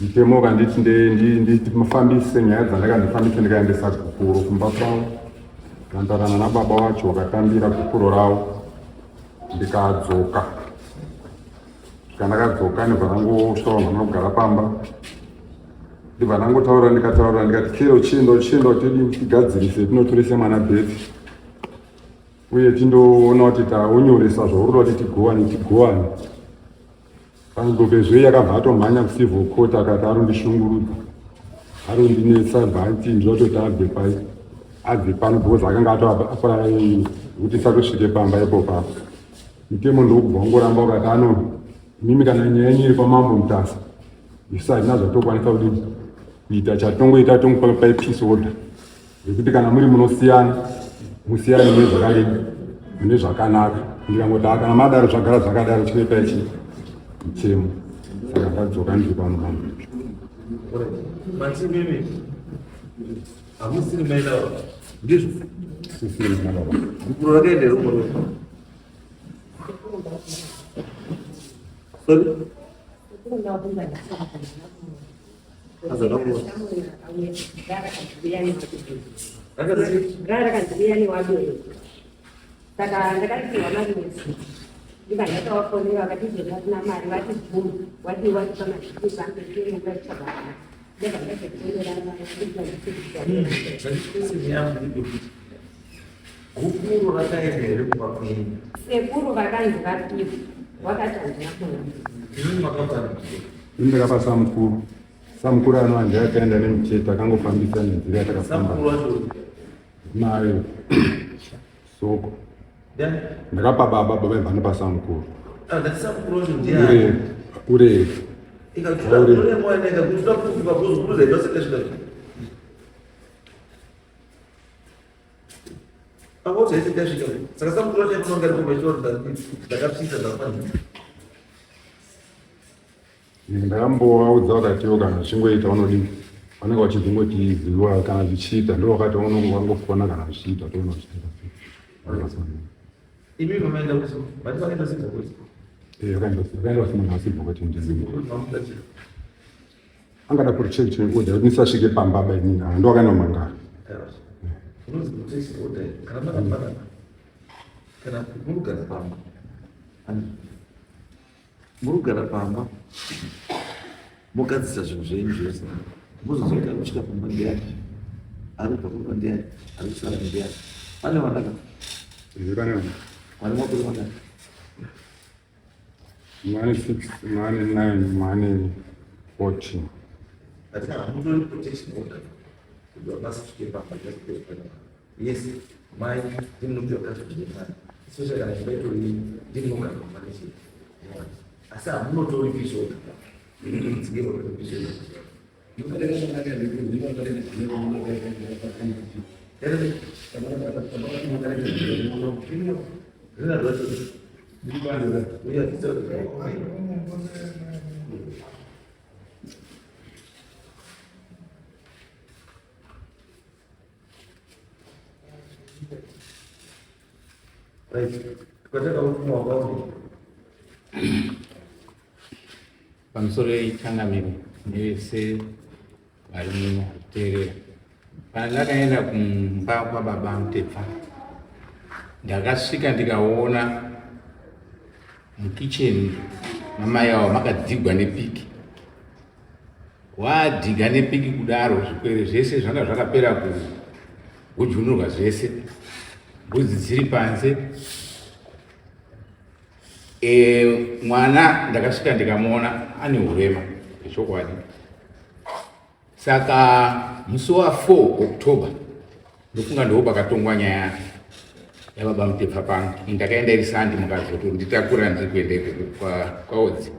Mutemo kanditi ndimufambise nyaya dzandakandifambisa ndikaendesa gukuro kumba kwavo. Ndandarana nababa wacho wakatambira gukuro ravo ndikadzoka. Ndakadzoka ndibva ndangosvika vanhu vanogara pamba. Ndibva ndangotaura ndikati chero chindo tigadzirise tinotorese mwana bheti. Uye tindoona kuti taunyoresa zvaurikuda kuti tigowane. Panzvimbo yakabva atomhanya kucivil court akati arondishungurudza. Arondinetsa bhati ndinototi abve pano because akanga atoapa kuti tisatosvike pamba ipo papo. Mutemo ndokubva wangoramba ukati mimi kana nyaya yenyu iri pamambo Mutasa. Isu hatina zvatokwanisa kudini kuita chatongoita tongopai peace order. Zvekuti kana muri munosiyana musiyane mune zvakanaka. Ndikangoti kana madaro zvagara zvakadaro chinoita ichi mutemo. Saka ndadzoka ndiri pano pamwe. Mimi hamusiri maida ndizvo sisiri maida gukuro rakaende rumwe sorry saka ndakatiwa marinesi ndiva ndatawafonera vakati zvevasina mari vati bhuru wadiwa pamazvikisangekemukaichabana ndega gukuro rakaende here kubva kwenyu sekuru vakanzi vapiwa wakatanzira ndakapa samukuru anova ndiyakaenda nemucheta akangofambisa nenzira yatakafamba nayo soko ndakapa baba ibva nepa samukuru urere ndakambovaudza vakatiwo kana zvichingoita unodini vanenge vachizongoti ziviwa kana zvichiita ndo vakati vangofona kana zvichiita toona zvichiita vakaenda vasimana vasibhokati angada kurichekuda kuti nisasvike pamba bainini ndo vakaenda mumangara murugara pamba mogadzisa zvinhu zvenyu zvose mozozoita kusvika pamba ndiyani aribva kumba ndiyani arikusara ndiyani pane vanaka vane makore vanaka mane 6 mane 9 mane 14 ati hamutori protection order kuti vakasvike pamba yes mai ndinomuti wakazviimari especially kana zvimaitori ndinogara pambanechi asi hamunotori peace order ndinodzingirwa kuti peace pamusoro yechangamiro nevese vari muteerera. Kana ndakaenda kumba kwababa Mutepfa ndakasvika ndikaona mukicheni mamai avo makadzigwa nepiki. Wadhiga nepiki kudaro zvikwere zvese zvanga zvakapera kujunurwa zvese, mbudzi dziri panze. Mwana ndakasvika ndikamuona ane urema zvechokwadi. Saka musi wa4 October ndofunga ndo pakatongwa nyaya yababa Mutepfa pano. Ndakaenda iri sandi mukazoto nditakura ndiri kuende kwaodzi.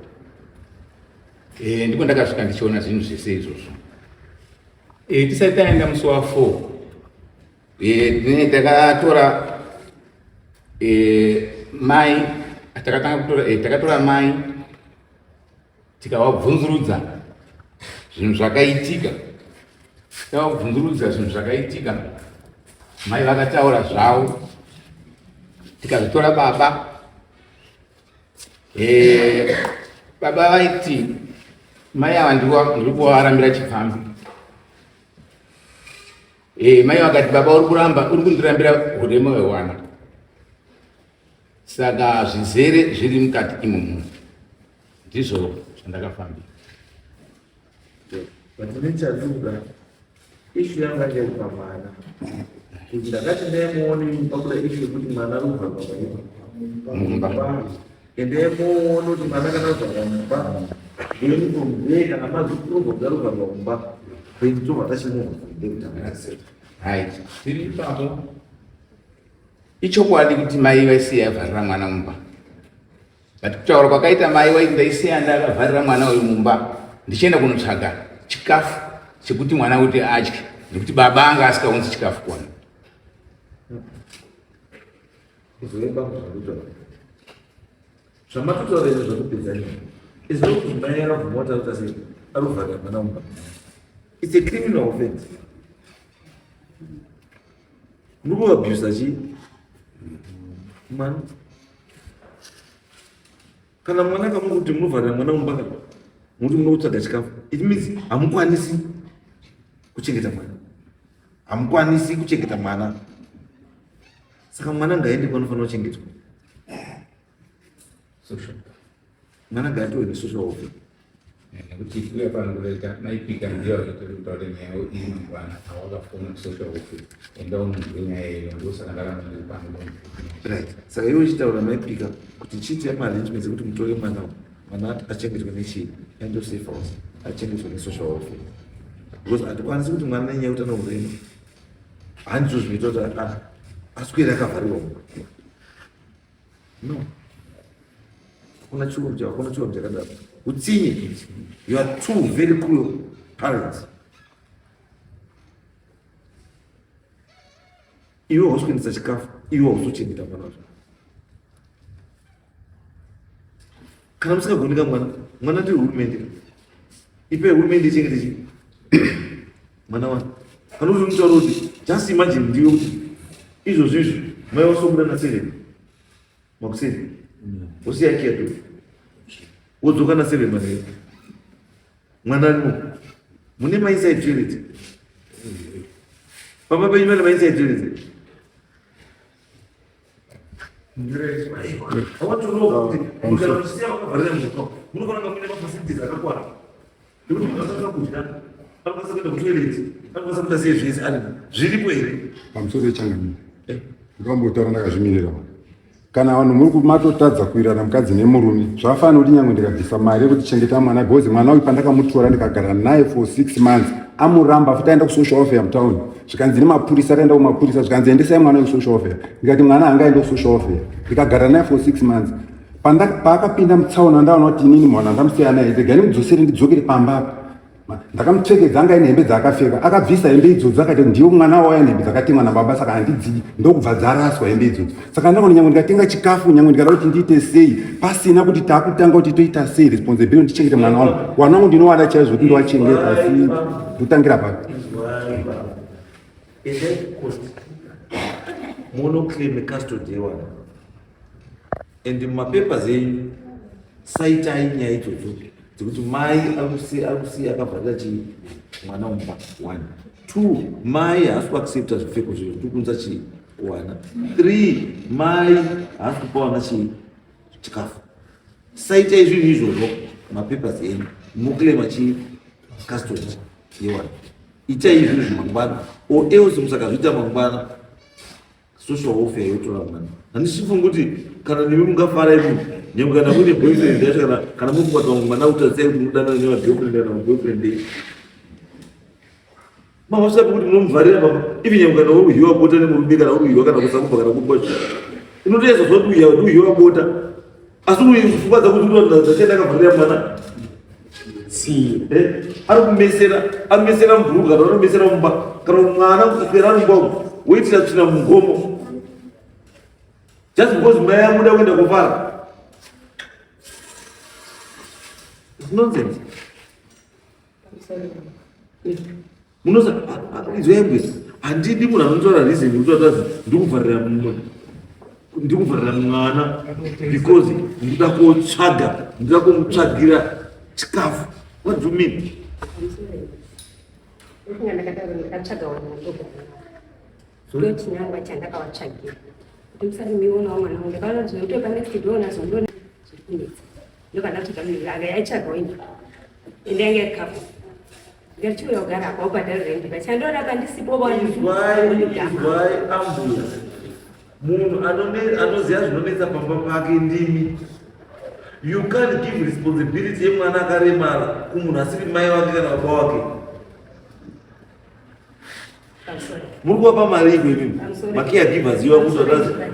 Ndiko ndakasvika ndichiona zvinhu zvese izvozvo. Tisati taenda musi wa4 takatora mai takatora mai tikavabvunzurudza zvinhu zvakaitika. Mai vakataura zvavo. Tikazotora baba. Baba vaiti mai ava ndikuvarambira chipfambi. Mai vakati baba uri kuramba uri kundirambira urema hwewana, saka zvizere zviri mukati imomo. Ndizvo zvandakafambira. Patine chaduka ishu yanga ndekupa mwana kuti ndakati ndaimuone pakuda ishu yekuti mwana arikubva Mumba. ndaimuona kuti mwana kana arikubva mumba ndeimutombe kana mazi kurubva arikubva mumba kwenditobva tachimuona. Hai, tiri ipapo. Ichokwadi kuti mai vaisiya vharira mwana mumba. But kutaura kwakaita mai waiti ndaisiya ndakavharira mwana uyu mumba ndichienda kunotsvaga chikafu chekuti mwana kuti adye, nekuti baba anga asikaunzi chikafu kuwana. Zvamatotaura izvo zvakupedza nyaya izvokuti mai akabvuma takuta sei arikuvharira mwana mumba. It's a criminal offense. Mukuabuse chi mwana kana mwana kamukuti munovharira mwana mumba kana muti munokutsvaga chikafu, it means hamukwanisi kuchengeta mwana, hamukwanisi kuchengeta mwana, saka mwana ngaende panofanira kuchengetwa. Mwana ngaatowe nesocial welfare. Nekuti uye pano kureita maipika ndiyo kutaura nyaya iyi mangwana awakafona social welfare enda unzwe nyaya iyo ndosaka ndaramba ndiri pano. Right. Saka iwe uchitaura maipika kuti chiite maarrangements ekuti mutore mwana achengetwe nechii end of safe house achengetwe nesocial welfare, because hatikwanisi kuti mwana nenyaya utano hurema handizo zvinoita kuti aswere akavhariwa. No, hakuna chiungu chakadaro. Utsinye, you are two very cruel parents. Iwe haukuendesa chikafu, iwe hauzochengeta mwana wacho. Kana musingagonika mwana ndiri hurumende, ipe hurumende ichengete chii mwana wani. Kana kuti mutaura kuti just imagine ndiwe kuti izvozvo izvo mai wasobuda na7 makuseri wosiya kiatu wodzoka na7 manei mwana arimo mune mainside toilet pamba penyu pane mainside toilet. I want to know kuti mukana muchisiya vakavharira mumba munofanira kunge mune mafacilities akakwana ekuti munhu asakura kudya anokwanisa kuenda kutoilet anokwanisa kuita sei zvese ani zviripo here pamusoro yechangamira ndikambotaura ndakazvimirira kana vanhu muri kumatotadza kuirana mukadzi nemurume zvafanira kuti nyangwe ndikabvisa mari yekuti chengeta mwana gozi mwana uyu pandakamutora ndikagara naye for 6 months amuramba futi aenda kusocial welfare mutauni zvikanzi nemapurisa ataenda kumapurisa zvikanzi endesai mwana uyu social welfare ndikati mwana haangaende kusocial welfare ndikagara naye for 6 months paakapinda mutsaona ndaona kuti inini mwana ndamusiya naye ndegani mudzosere ndidzokere pamba ndakamupfekedza anga ine hembe dzaakapfeka akabvisa hembe idzodzo akati ndiwo mwana wauya nehembe dzakatemwa nababa saka handidzii ndokubva dzaraswa hembe idzodzo saka ndakona nyangwe ndikatenga chikafu nyangwe ndikada kuti ndiite sei pasina kuti taakutanga kuti toita sei responsibility ndichengete mwana wangu wanangu ndinowada chaizvo kuti ndowachengeta asi ndotangira papi monoclaim custody yewana and mumapapers enyu saitai nyaya idzodzo dzekuti mai akusiya akavharira chii mwana mumba 1 2 mai haasi kuaccepta zvipfeko zvizvo tikuunza chii 1 3 mai haasi kupa wana chii chikafu saitai zvinhu izvozvo mapapers enyu munoklema chii custody yewana itai izvozvo zvimangwana o else musakazviita mangwana social welfare yotora mwana. Handisifunga kuti kana nemi mungafara imi nyangwe kana mune boyfriend yacho kana mukwata mwana utatsai kuti munodana newa girlfriend kana boyfriend mama sabe kuti munomuvharira baba ivi nyangwe kana uri hiwa bota nemurume kana uri hiwa kana kusakupa kana kubocha inotoedza kuti uri hiwa bota asi uri kufadza kuti ndachenda akavharira mwana si ari kumesera mubhurugu kana anomesera mumba kana mwana kuswera ari mumba woitira tsvina mugomo just because mai amuda kuenda kuvara. It's nonsense. Munosa izvembwe handidi munhu anotaura reason kuti ndikuvharira mwana because ndikuda kotsvaga ndikuda kumutsvagira chikafu What do you mean? Ukunga ndakatsvaga wana ndochinangwa chandakavatsvagira kuti musarimiwonawo mwana wangu ndakaona zvinotopa next door nazondona zviri kunetsa ndokanatsvaga miri aka yaitsvaga indi ende yange yakapo ngarichiuya kugara apa ubhadhari rendi pachandoda pandisipo munhu anoziva zvinonetsa pamba pake ndimi. You can't give responsibility yemwana akaremara kumunhu asiri mai wake kana baba wake. Muri kuwapa mari iko imimi macaregivers iwa kuti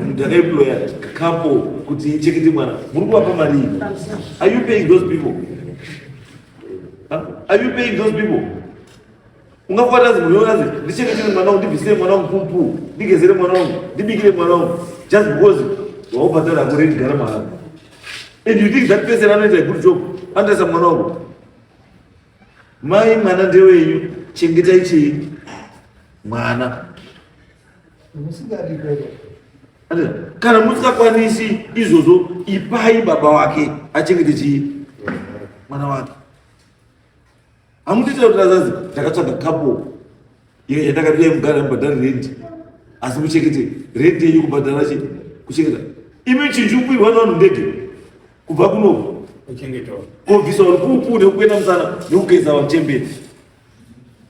ndakaemploya couple kuti ichekete mwana, muri kuwapa mari iko. Are you paying those people? Are you paying those people? Ungafuata zimunonazi ndichekete mwana wangu, ndibvisire mwana wangu pupu, ndigezere mwana wangu, ndibikire mwana wangu, just because waubhadhara kurenti garama. And you think that person anoita a good job? Andasa mwana wangu, mai mwana ndewenyu, chengetai chii mwana. Kana musingakwanisi izvozvo, ipai baba wake achengete chii mwana wake. Hamutitaura kuti azazi ndakatsvaga couple iyo yandakati mugara mubhadhara rendi asi muchekete rendi yenyu kubhadhara chi kuchengeta. Imi chinjukuirwa navanhu ndege kubva kunoku kobvisa rupupu nekukwenda musana nekugeza vamuchemberi.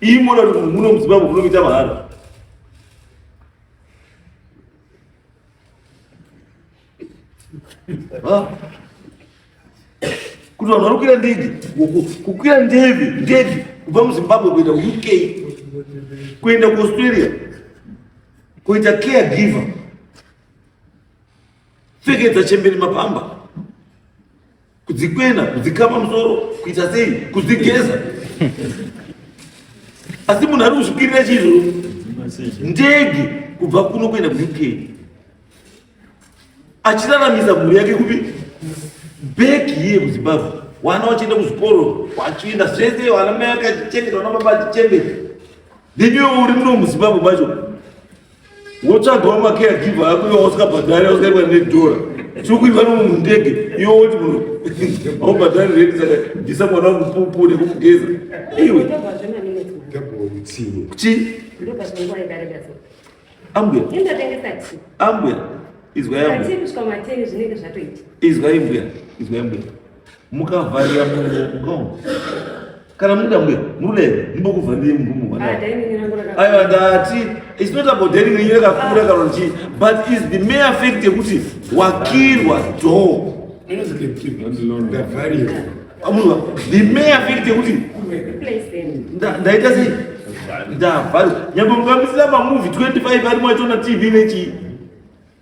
Imi mona kuti muno muzimbabwe kunoita mahara. Kuti vanhu vari kukwira ndege, kukwira ndege kubva muzimbabwe kuenda kuuk, kuenda kuaustralia, kuita caregiver, pfekedza chemberi mapamba, kudzikwena, kudzikama musoro, kuita sei, kudzigeza. Asi munhu ari kuzvikwirira chizvo ndege kubva kuno kuenda kuuk, achiraramisa mhuri yake kupi back here kuzimbabwe. Wana wachienda kuzvikoro wachienda zvese, wana mai akachengeta, wana baba achichengeta. Ndiwe uri muno muzimbabwe macho wotsvagawo macaregiver ako iwe wasikabhadhari, wasikaitwa nedhora, chikuitwa nomunhu ndege iwe woti munhu aubhadhari renti, saka bvisa mwana wangu pupu nekumugeza. Iwe kuchi ambuya ambuya izwai mbuya mukavharira munhu kana muda mbuya murule nimbokuvharire munhu aiwa ndati it's not about dating nyika yakakura kana chi, but is the mere fact yekuti wakirwa do the mere fact yekuti ndaita sei ndavharwa. Nyangwe mukamisira mamovie 25 ari mwaitona TV nechi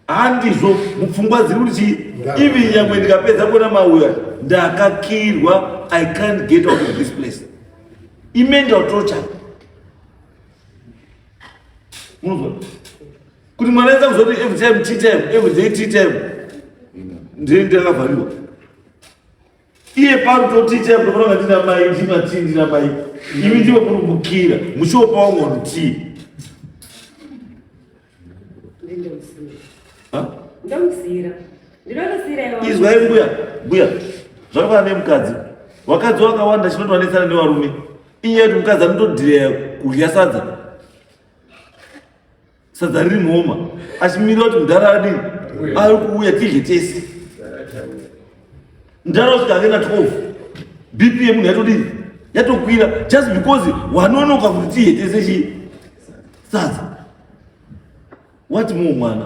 handizvo mupfungwa dziri kuti chii. Ivi nyangwe ndikapedza kuona mauya ndakakirwa, I can't get out of this place. Mental torture. Munozwa kuti mwana aisa kuzoti every time tea time, every day tea time, ndini ndakavhariwa. Iye paruto tea time ndofanira ndina mai, ndina tea, ndina mai. Imi ndiwo kurumukira muchopa wangu tea. Izwai mbuya zvakafanana nemukadzi. Vakadzi vakawanda chinotwanetsana nevarume. Iye kuti mukadzi anotodhireya kudya sadza riri muhoma, achimirira kuti mudhara adini ari kuuya tidye tese. Mudhara usvika akaenda 12, BP yemunhu yatodini yatokwira, just because wanonoka kuti tidye tese chii sadza. What more mwana?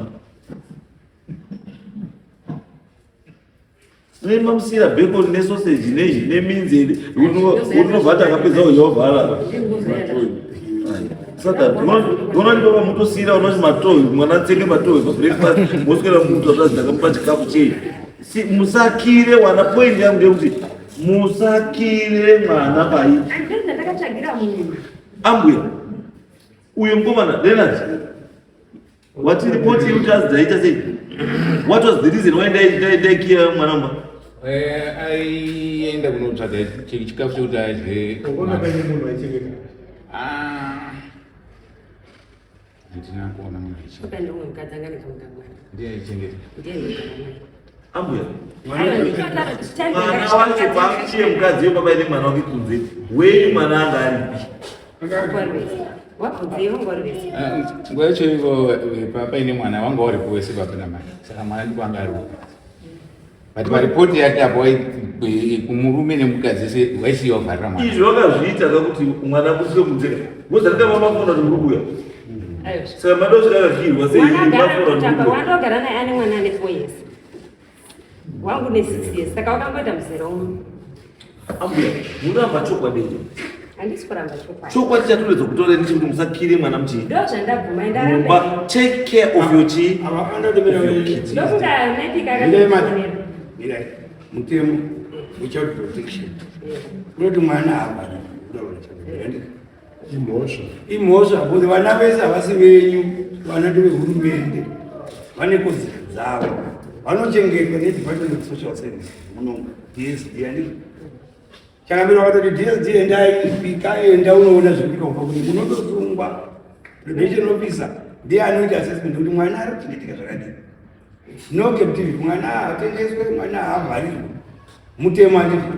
Mamusira bacon nesausage neminzeri unobva takapedza kuyovhara. Saka ndona ndi baba mutosira unoti matoyi mwana tsenge matoyi pa breakfast moswera mutu zvazi ndakamupa chikafu chei. Si musakire wana, point yangu ndekuti musakire mwana pai. Ndakatsvagira munhu ambuya uyo mukomana Leonard, what report you just daita sei? What was the reason why they kill mwanamba? Aienda kunotsvaga chikafu chekuti adye. Ndina kuona munhu ukaenda umwe mukadzi angane kamugangwana ndiye aichengeta. ndiye ndogara naye Ambuya. Mwana wacho pakuchiye mukadzi webaba ine mwana wake kunze wenyu mwana anga aripi nguva yacho ivo papa ine mwana wanga uri kuwese baba namai saka mwana ndikwanga ari but maripoti yake apo kumurume nemukadzi se waisiya kuvharira mwana izvi wakazviita kakuti mwana kusike kunze wozarika mamafona kuti murubuya saka madosvika vakirwa wandogara naye ane mwana ane 4 years wangu ne 6 years saka wakamboita muzera umwe. Ambuya muramba chokwadi handisi kuramba chokwadi chokwadi chatoredza kutora nechekuti musakire mwana muchii ndo zvandabvuma ndaramba take care of your chii ndokuti amedika mutemo wechild protection unoti mwana haabara imhosva kuti vana vese havasi venyu, vana ndevehurumende, vane kodzero dzavo, vanochengetwa nedepartment of social service muno DSD. Andiko chakambira vatoti DSD endai pika enda unoona zvekuita kubva kuti munondosungwa probation officer ndiye anoita assessment kuti mwana ari kuchengeteka zvakadini. No captivity, mwana hatengeswe, mwana haavharirwe. Mutemo andizvo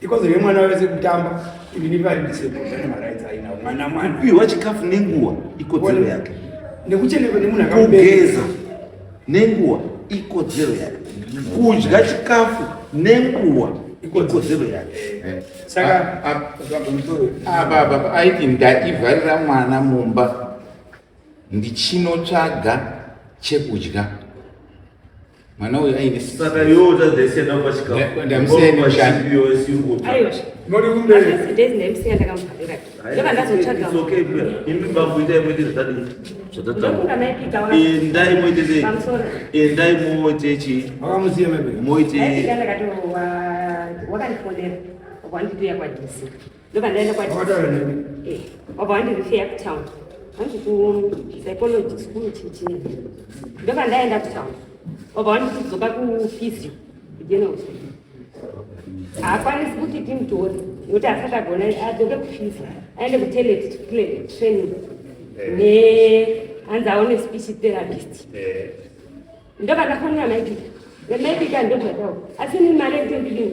ikodzero yemwana wese kutamba even if ari disabled ane marights ainawo mwana kupiwa chikafu nenguwa ikodzero yake, nekuchengetwa nemunhu kugeza nenguwa ikodzero yake, kudya chikafu nenguwa ikodzero yake. Saka apa aiti ndaivharira mwana mumba ndichinotsvaga chekudya. Mwana uyu aine saka yota ndesenda pachikafu ndamusiyeni mushandi endai moite chi moite wakandifondera wakandituya kwa DC ndoba ndaenda kwa DC wabva wandirifeya kutown vanti kupsychology school chichini ndoba ndaenda kutown wabva wandikudzoka kuphysio kugeneral haakwanisi kuti timutore nokuti asati agona adzoke kuphysio aende kutelet training nehanzi aone speech therapist ndoba ndafonera maipika maipika ndobvatawo asi ni mari yekutendidini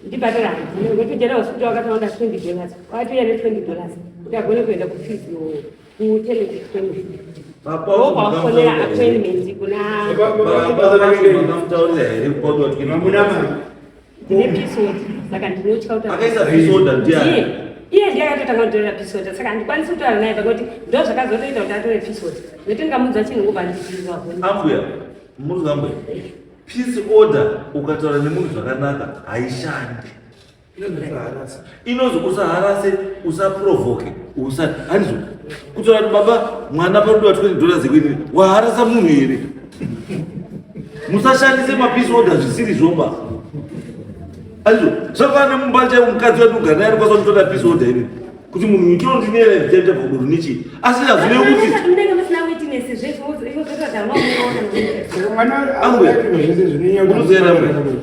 ndibhatara hanzi nokuti general hospital wakataunda $20 wakatuya ne$20 kuti agone kuenda kuphysio kutelet training wafonera appointment kuna episode saka ndinotya kuti iye ndiye akatotanga kutorera episode saka handikwanisi kutaura naye pakuti ndo zvakazotoita kuti atore episode nokuti ndingamudza chinhu ngobva ndichiizwa ambuya murugambwe peace order ukataura nemunhu zvakanaka haishandi inozi usaharase usaprovoke handizo kutaura kuti baba mwana parudiwa $20 ekwini waharasa munhu here musashandise mapeace order zvisiri zvomba handizo zvakana nemumba chaivo mukadzi wedu ugara naye anokwanisa kutora peace order here kuti munhu itonodinera ndichaita bvuduru nichi asi hazvinewo kuti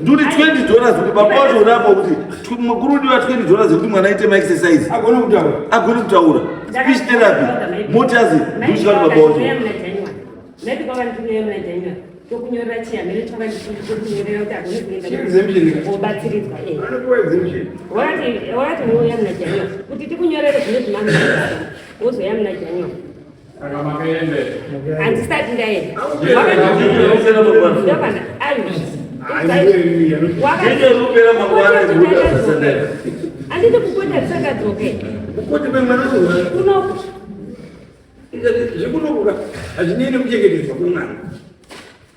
nduri $20 kuti baba wacho unapo kuti mukurudiwa $20 kuti mwana aite maexercise agone kutaura speech therapy motazi ndikushika kuti baba wacho tokunyorera chihamere tokunyorera kuti agone kubatsiridzwa wakati unoya muna janyo kuti tikunyorere zvine zvimamira wozoya muna janyo handisati ndaenda handiti kupota tisakadzoke unoku zvekunokuka hazvinei kuchengetedzwa kwemwana.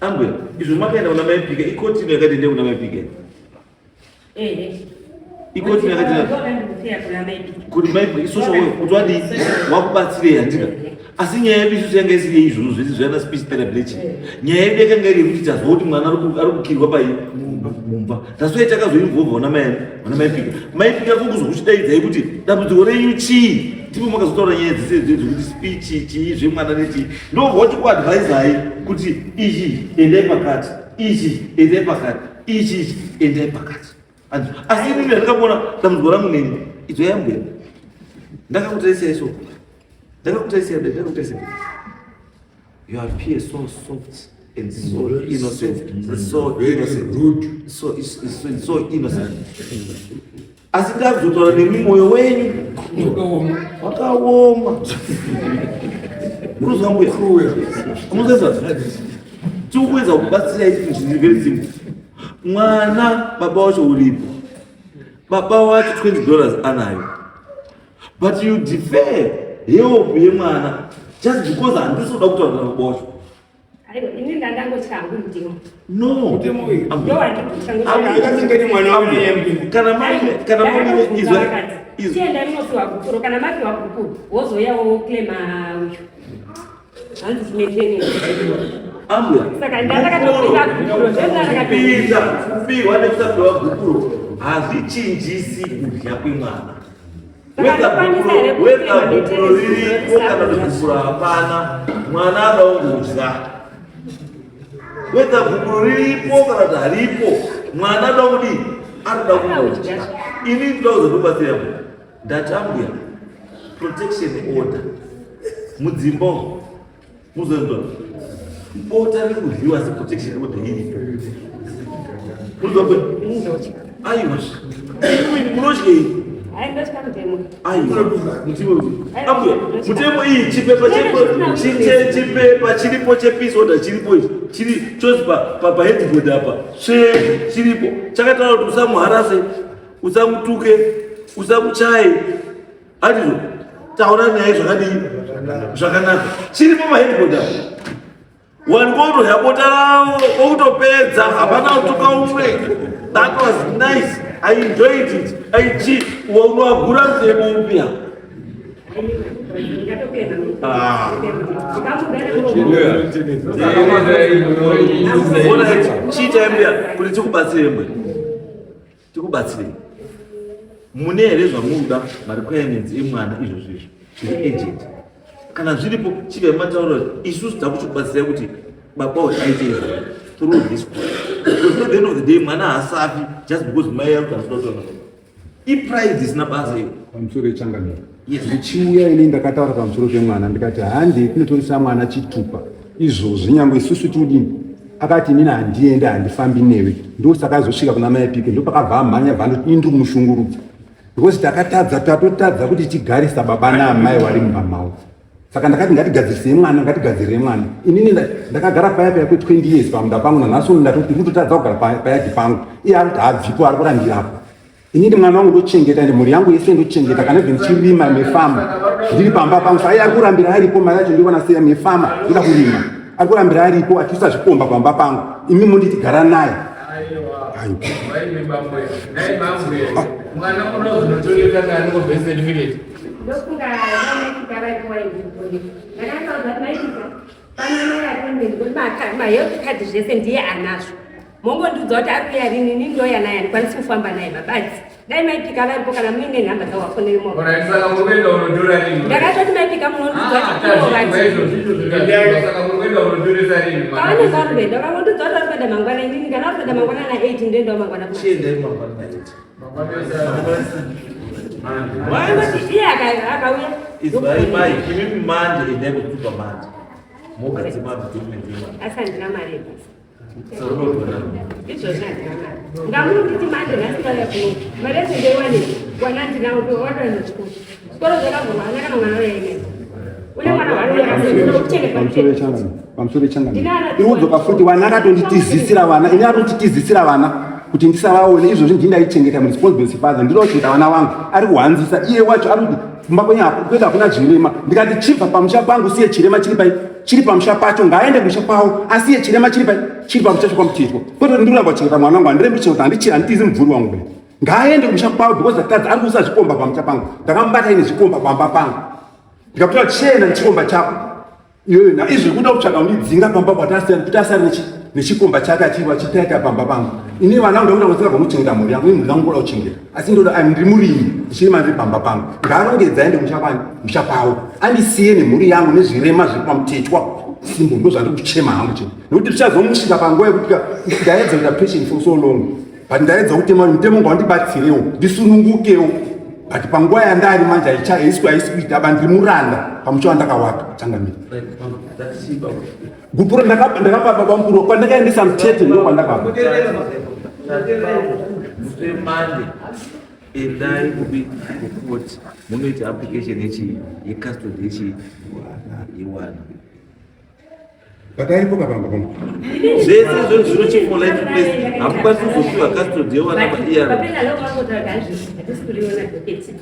Ambuya izvo makaenda kuna maipika ikotini yakati ndeye kuna maipika ikotini yakati kuti maipika isosha kuti wadi wakubatsirei handika asi nyaya yedu isusu yanga isiri yeizvozvo zvese zvana speech therapy nechi nyaya yedu yakanga iri yekuti tazwa kuti mwana ari kukirwa pai mumba tasoi takazoinvhovha wana maipika maipika kokuzokuchidaidzai kuti dambudziko renyu chii ndipo makazotaura nyaya dzese dzekuti speech chii zvemwana nechii ndobva tikuadvaisai kuti ichi endai pakati ichi endai pakati ichi endai pakati asi inini handakaona dambudziko rangu neni idzo yambuya ndakakutarisai so ndakakutarisai you appear so soft and so innocent, so innocent, so innocent. Asitakuzotaura nemi moyo wenyu wakaoma. Unozambuya unozeza tikuweza kubatsira ichi zvinhu very simple. Mwana baba wacho ulipo, baba wacho $20 anayo, but you defer help yemwana just because handisoda kutaura nababa wacho. Ini ndandangotika hangu mutemo. No. Tienda rinofiwa kukuru kana mafiwa kukuru wozoyawo klema uyu hanzi zimeteni saka ndakatopinda kukuru ndakatopinda kupiwa nekusafiwa kukuru hazvichinjisi kudya kwemwana. Weka kukuru riripo kana kuti kukuru hapana, mwana adaungudya. Whether kukuru riripo kana kuti haripo, mwana ada kudii? Anoda kungudya. Ini ndinoza kubatsira ndatambuya protection order mudzimba muzondwa bota rikudyiwa se protection order iripo. Muzobwe aiwa munodya iyi mutemo iyi chipepa chiripo chepeace order chiripo ichi chiri chose paheadboard apa chiripo chakataura kuti usamuharase, usamutuke, usamuchaye, adizvo taura naye zvakadii zvakanaka, chiripo paheadboard apa. Wangotohya bota ravo okutopedza, hapana kutuka umwe. That was nice. I enjoyed it. Unoagura nzebo upya. Chitambia kuti tikubatsire mwe. Tikubatsire. Mune here zvamuda requirements emwana izvo zvizvo. Zviri agent. Kana zviripo chive matauro isusu takuchikubatsira kuti baba aite through this point. Because at the end of the day mwana hasafi just because mai yako asinotoona. Pride is not basi pamusoro changamira. Ndichiuya ini ndakataura pamusoro pemwana ndikati handi tinotorisa mwana chitupa izvozvi nyangwe isusu tudini akati nini handienda handifambi newe ndosaka azosvika kuna mai pike ndopakabva amhanya bvandoti indikumushungurudza because tatotadza kuti tigarisa baba naamai vari mumba mavo. Saka ndakati ngatigadzirire mwana. Inini ndakagara paya kwe 20 years pamunda pangu nanhasi ndatoti ndotadza kugara payadi pangu. Iye ari kuti habvipo ari kurandirapo. Inini mwana wangu ndochengeta ende mhuri yangu yese ndochengeta kana even chirima mefama ndiri pamba pangu. Saka iye ari kurambira aripo mari yacho ndiona seya mefama ndoda kurima. Ari kurambira aripo atiisa zvikomba pamba pangu. Imi munditi gara naye. Mwana unozonotoreka kana ngobvese village. Ndofunga vamaitika vaikuwaizvukuri ndakataudza maitika panamai atende ndikuti mahealth card zvese ndiye anazvo mongondiudza kuti ari kuya rini ini ndoya naye handikwanisi kufamba naye mabadzi dai maipika varipo kana muine nhamba dzawafonere ndakatoti maipika munondiudza kuti pavanenge varubeda vakangondiudza kuti varubeda mangwana inini kana varubeda mangwana na8 ndoendawo mangwana It's very bad. Give me money and never took a man. More than the man to me. I sent my money. So, this was not. Now, it's mad. That's why I feel. But that's the way when I'm now to order in the school. What are the other one? I don't know again. Pamusoro changana. Iwudzoka futi wana akatonditizisira vana. Ini akatonditizisira vana. Kuti ndisavaone izvozvi ndindayichengeta muresponsibility father ndinochengeta vana vangu ari kuhanzisa iye wacho ari kuti kumba kwenyapo kwenda kuna zvirema ndikati chibva pamusha pangu siye chirema chiri pamusha pacho ngaaende musha kwawo asiye chirema chiri pamusha chokwamuchitwa kwete ndikuramba kuchengeta mwana wangu handirembi kuchengeta handitizi mubvuri wangu ngaaende musha kwawo because atadza ari kuisa zvikomba pamusha pangu ndakamubata ine zvikomba pamba pangu ndikaputa chienda nechikomba chako iyoyo naizvo kuda kutsvaga undidzinga pamba patasiyana kuti asari nechikomba chake achirwa chitaita pamba pangu ini vana vangu ndakuda kutsvaga muchengeta mhuri yangu ini ndangu kuda kuchengeta asi ndoda ndiri murimi ndichiri manzi pamba pangu ngaarongedza aende musha kwawo andisiye nemhuri yangu nezvirema zviri pamutetwa simbo ndo zvandiri kuchema hangu chete nekuti tichazomusvika panguva yekuti ndaedza kuita patient for so long but ndaedza kuti mutemo wangu wandibatsirewo ndisunungukewo ati panguva yandari manje haiswi aba ndiri muranda pamucho wandakawaka changamiri gupuro ndakapa baba mukuru kwandakaendesa mutete ndo kwandakapa endai kukoti munoita application yecustody yewana pataipo kapamba pamwe zvese izvo zvinochifola into place hamukwanisi kuzopiwa custody yewana maiyaro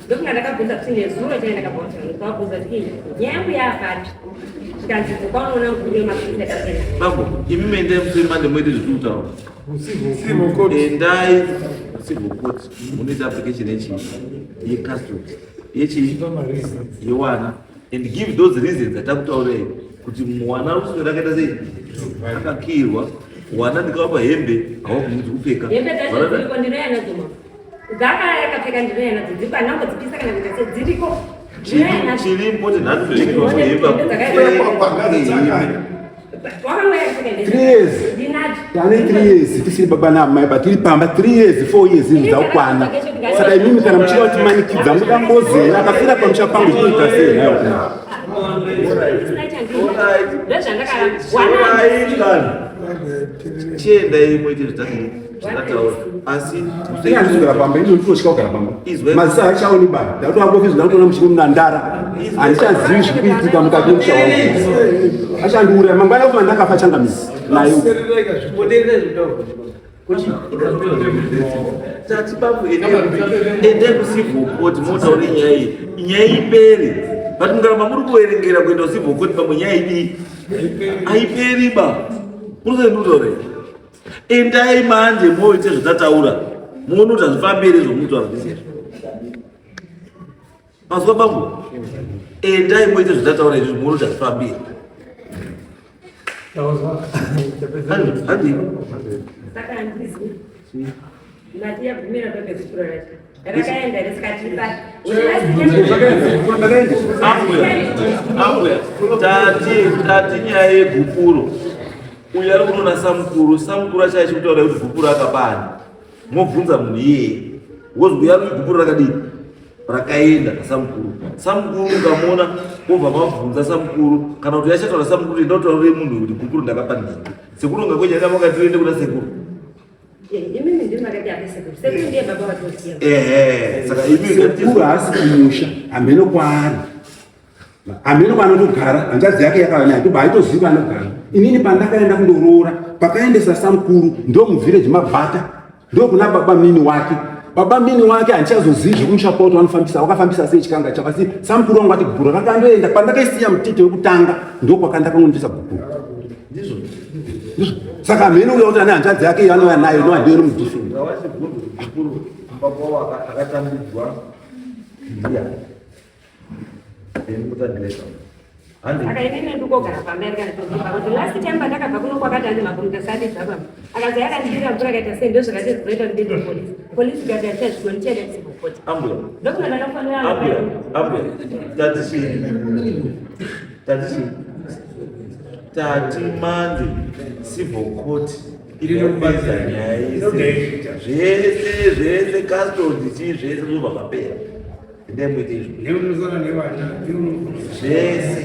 ndokunga ndakabvunza kuti nezuva chaindakabvunza kuti nyangu yakati tikanzizwa kwaunoona mukuru wemapirisi akapera bambo imi meendai musemande moite zvikutaura endai civil court munoita application yecustody yewana and give those reasons atakutaurei kuti mwana ruswe rakaita sei akakirwa wana ndikavapa hembe hawabvunzi kupfeka hembe dzazviriko ndinoyanadzoma dzakayakapfeka ndinoyanadzo dziko anambodzipisa kana kuita sedziriko chirimbo kuti nhatutoekerwa muhembe tane 3 years tisiri baba namai batiri pamba 3 years 4 years zvakwana saka imimi kana muchiva kutimanikidza mudambozera akafira pamusha pangu chinoita sei nayo chiendai moite zvataura asi ndikandizogara pamba ino ndinotya kugara pamba mazisa hachaoni baba ndatoambofizva ndatoona muchiri munandara handichazivi zvikuitika mukati memusha wangu achandiuraya mangwana kuma ndakafa changamisi nayo tati bambo endai kucivil court motaure nyaya iyi nyaya ipere but mungaramba muri kuverengera kuenda kucivil court pamwe nyaya idii haiperi ba murusenutaure endai manje moite zvatataura muone kuti hazvifamberi zvomutaura zvisizvo mazwa bambo endai moite zvatataura izvi muone kuti hazvifamberi handii saka handisi mati yabvumira ndopekupura racho rakaenda risikatipa tati nyaya yegupuro uyu ari kunoona samukuru achaya chikutaura kuti gupuro akabani mobvunza munhu iyeye wozwi ari kuti gupuro rakadii rakaenda samukuru ukamuona wobva mabvunza samukuru kana kuti yachataura samukuru indotaurire munhu kuti gupuro ndakapa ndii sekuru ungakwenyaka makatiende kuna sekuru saka isekuru haasi kumusha hameno kwaari hameno kwanotogara hanzvadzi yake yakavanya ndoba haitozivi anogara inini pandakaenda kundoroora pakaendesa samukuru ndo muvhireji mabhata ndo kuna baba mini wake handichazozivi zvekumusha poto vanofambisa wakafambisa sei chikanga chacho asi samukuru wangu ati gupuro rakandoenda pandakaisiya mutete wekutanga ndo kwakandakanondisa gupuro saka mheno uya kuti ane hanzvadzi yake anouya nayo nohandiyo nomudhifini akatambidzwa ndiya akainene ndikogara pambairikanatoziva kuti last time pandakabva kuno kwakati ane makomutasadidzapa akazi yakandidira mvura kaita sei ndozvakati zvoita kudinde polisi ikati hatichazvikonichera kusivokoti ndokuna ndakafanira tati mande civil court inopedza nyaya zvese custody chii zvese zobva mapera endai muite izvo zvese